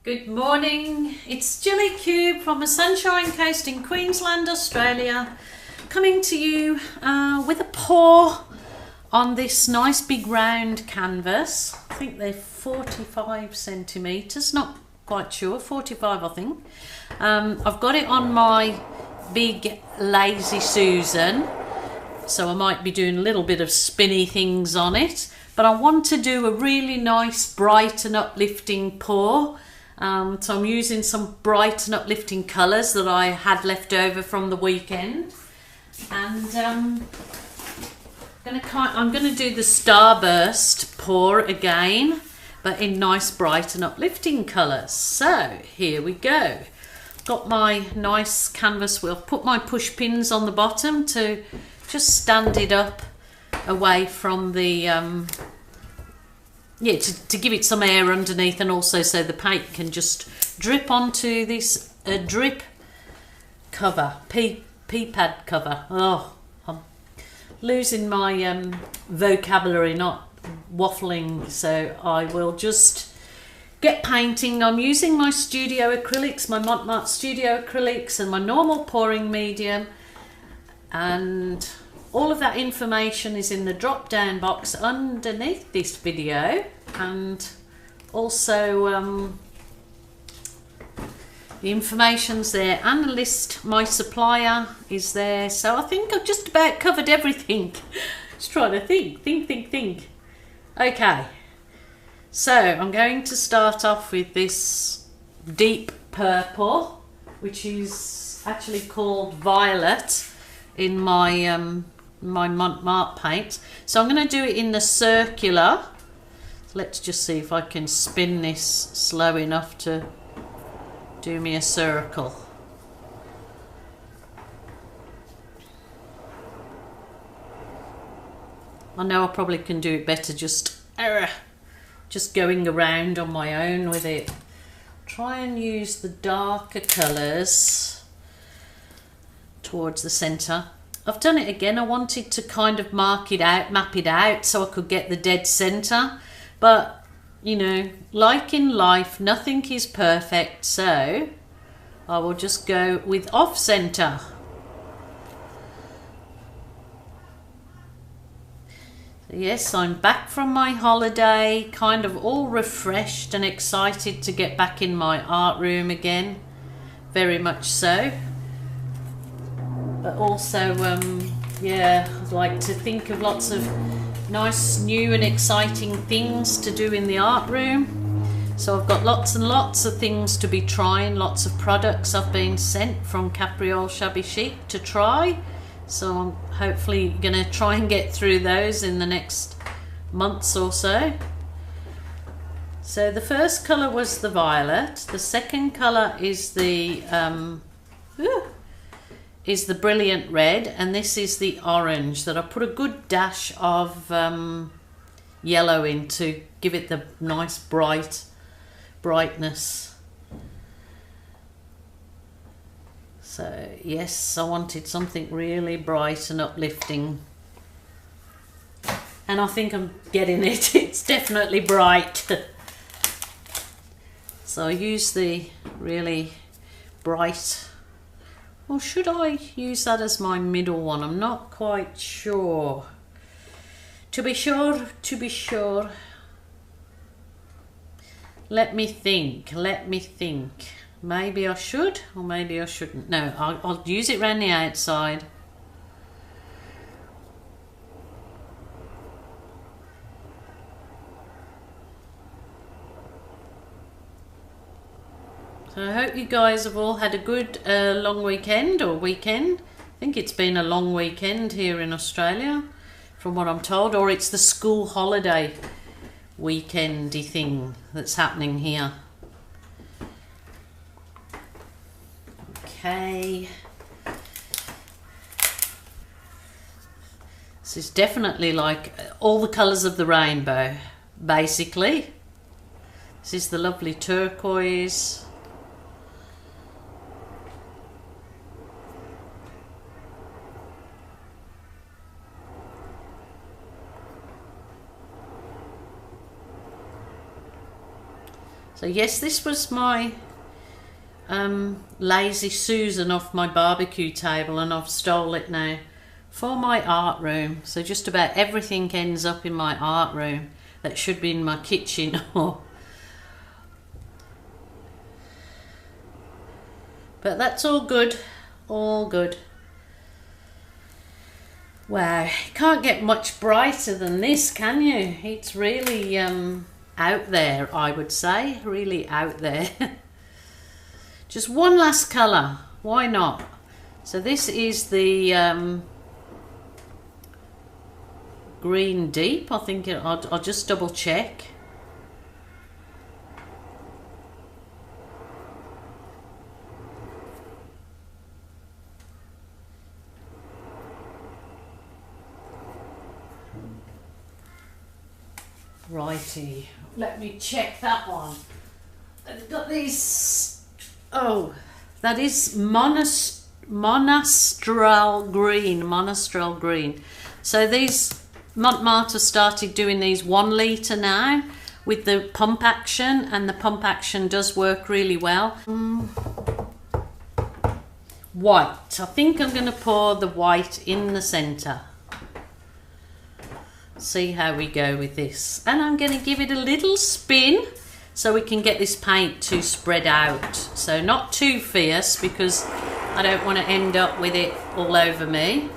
Good morning, it's Gilly Cube from the Sunshine Coast in Queensland, Australia, coming to you with a pour on this nice big round canvas. I think they're 45 centimetres, not quite sure, 45 I think. I've got it on my big Lazy Susan, so I might be doing a little bit of spinny things on it, but I want to do a really nice bright and uplifting pour. So I'm using some bright and uplifting colours that I had left over from the weekend, and I'm going to do the Starburst pour again, but in nice bright and uplifting colours. So here we go. Got my nice canvas wheel. Put my push pins on the bottom to just stand it up away from the to give it some air underneath, and also so the paint can just drip onto this drip cover, pea pad cover. Oh, I'm losing my vocabulary, not waffling, so I will just get painting. I'm using my studio acrylics, my Montmartre studio acrylics, and my normal pouring medium, and all of that information is in the drop down box underneath this video, and also the information's there, and the list, my supplier is there. So I think I've just about covered everything. Just trying to think. Okay, so I'm going to start off with this deep purple, which is actually called violet in my my Montmartre paint. So I'm going to do it in the circular. So let's just see if I can spin this slow enough to do me a circle. I know I probably can do it better just going around on my own with it. Try and use the darker colours towards the centre. I've done it again. I wanted to kind of map it out so I could get the dead centre, but you know, like in life, nothing is perfect, so I will just go with off centre. Yes, I'm back from my holiday, kind of all refreshed and excited to get back in my art room again, very much so. But also, yeah, I'd like to think of lots of nice, new and exciting things to do in the art room. So I've got lots and lots of things to be trying, lots of products I've been sent from Capriole Shabby Chic to try. So I'm hopefully going to try and get through those in the next months or so. So the first colour was the violet. The second colour is the brilliant red, and this is the orange that I put a good dash of yellow in to give it the nice brightness. So yes, I wanted something really bright and uplifting, and I think I'm getting it. It's definitely bright. So I use the really bright, or should I use that as my middle one? I'm not quite sure. To be sure. Let me think. Maybe I should, or maybe I shouldn't. No, I'll use it around the outside. So I hope you guys have all had a good long weekend or weekend. I think it's been a long weekend here in Australia, from what I'm told, or it's the school holiday weekendy thing that's happening here. Okay. This is definitely like all the colours of the rainbow, basically. This is the lovely turquoise. So yes, this was my Lazy Susan off my barbecue table, and I've stole it now for my art room. So just about everything ends up in my art room that should be in my kitchen. But that's all good, all good. Wow, can't get much brighter than this, can you? It's really out there, I would say, really out there. Just one last colour, why not? So this is the Green Deep, I think. I'll just double check. Righty, let me check that one. I've got these. Oh, that is Monastral Green. Monastral Green. So these Montmartre started doing these 1 litre now with the pump action, and the pump action does work really well. White. I think I'm going to pour the white in the centre. See how we go with this, and I'm going to give it a little spin so we can get this paint to spread out, so not too fierce because I don't want to end up with it all over me.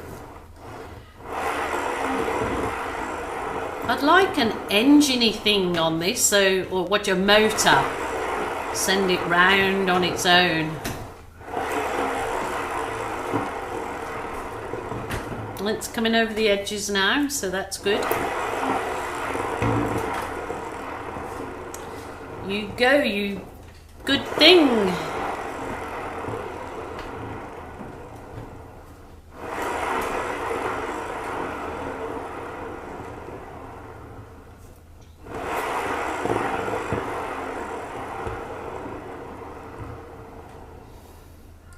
I'd like an engine-y thing on this, so, or what, your motor, send it round on its own. It's coming over the edges now, so that's good. You go, you good thing.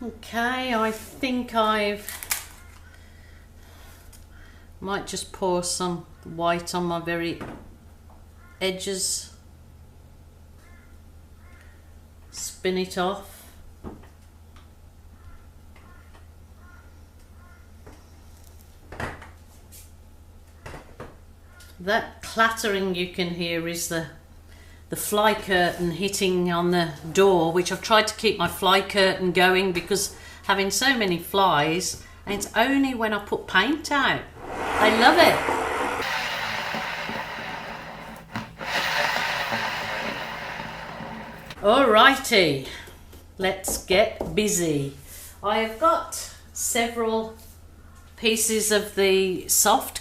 Okay, I think might just pour some white on my very edges. Spin it off. That clattering you can hear is the fly curtain hitting on the door, which I've tried to keep my fly curtain going because having so many flies, and it's only when I put paint out. I love it. Alrighty, let's get busy. I have got several pieces of the soft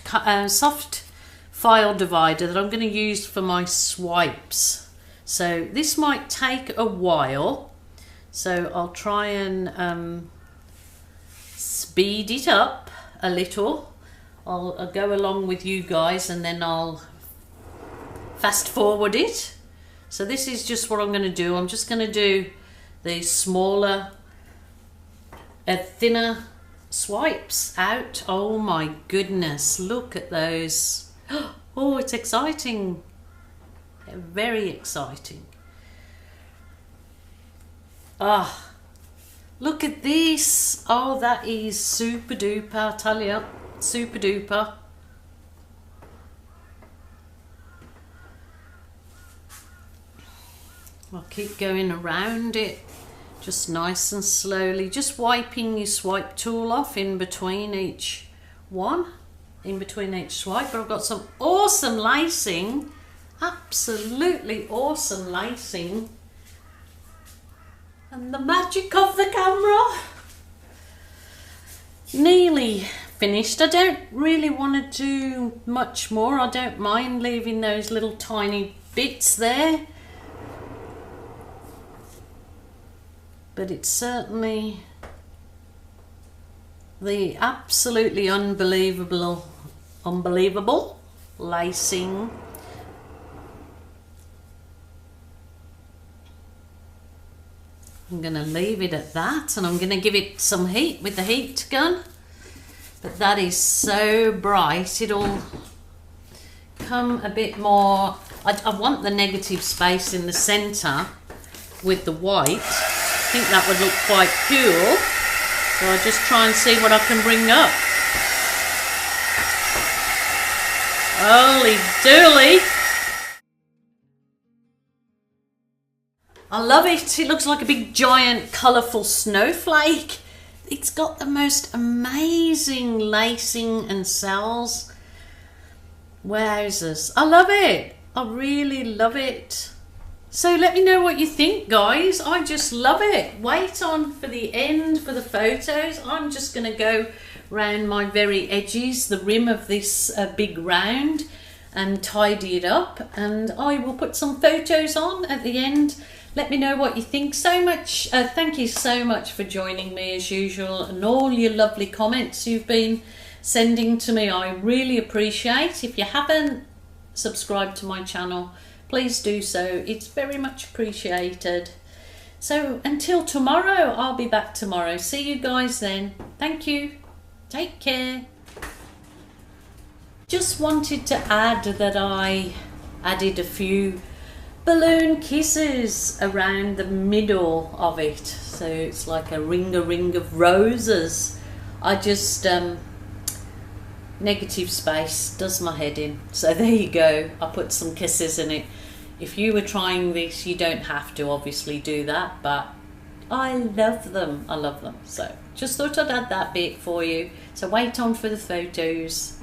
file divider that I'm going to use for my swipes. So this might take a while, so I'll try and speed it up a little. I'll go along with you guys and then I'll fast forward it. So this is just what I'm going to do. I'm just going to do the smaller, thinner swipes out. Oh my goodness, look at those. Oh, it's exciting. Very exciting. Ah, look at this. Oh, that is super duper, I'll tell you. Super duper. I'll keep going around it, just nice and slowly, just wiping your swipe tool off in between each one, in between each swipe. But I've got some awesome lacing, absolutely awesome lacing, and the magic of the camera. Nearly finished. I don't really want to do much more. I don't mind leaving those little tiny bits there, but it's certainly the absolutely unbelievable lacing. I'm going to leave it at that, and I'm going to give it some heat with the heat gun. But that is so bright, it'll come a bit more I want the negative space in the centre with the white. I think that would look quite cool. So I'll just try and see what I can bring up. Holy dooly! I love it. It looks like a big giant colourful snowflake. It's got the most amazing lacing and cells. Wowzers. I love it. I really love it. So let me know what you think, guys. I just love it. Wait on for the end for the photos. I'm just going to go round my very edges, the rim of this big round, and tidy it up. And I will put some photos on at the end. Let me know what you think. Thank you so much for joining me as usual, and all your lovely comments you've been sending to me. I really appreciate. If you haven't subscribed to my channel, please do so. It's very much appreciated. So until tomorrow, I'll be back tomorrow. See you guys then. Thank you. Take care. Just wanted to add that I added a few balloon kisses around the middle of it, so it's like a ring of roses. I just negative space does my head in, so there you go. I put some kisses in it. If you were trying this, you don't have to obviously do that, but I love them. I love them. So just thought I'd add that bit for you. So wait on for the photos.